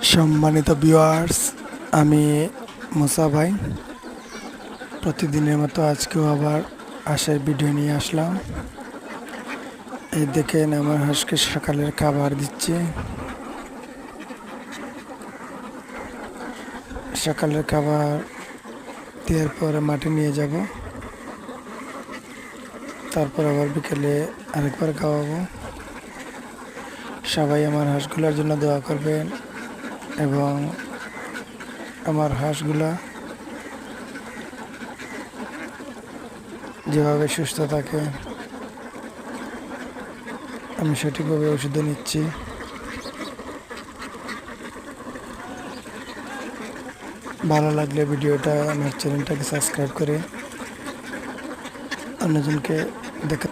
সম্মানিত ভিউয়ার্স, আমি মুসা ভাই প্রতিদিনের মতো আজকেও আবার আশার ভিডিও নিয়ে আসলাম। এই দেখেন আমার হাঁসকে সকালের খাবার দিচ্ছে। সকালের খাবার দেওয়ার পরে মাঠে নিয়ে যাব, তারপর আবার বিকেলে আরেকবার খাওয়াবো। সবাই আমার হাঁসগুলোর জন্য দোয়া করবেন এবং আমার হাঁসগুলা যেভাবে সুস্থ থাকে আমি সঠিকভাবে ওষুধ নিচ্ছি। ভালো লাগলে ভিডিওটা আমার চ্যানেলটাকে সাবস্ক্রাইব করে অন্যজনকে দেখা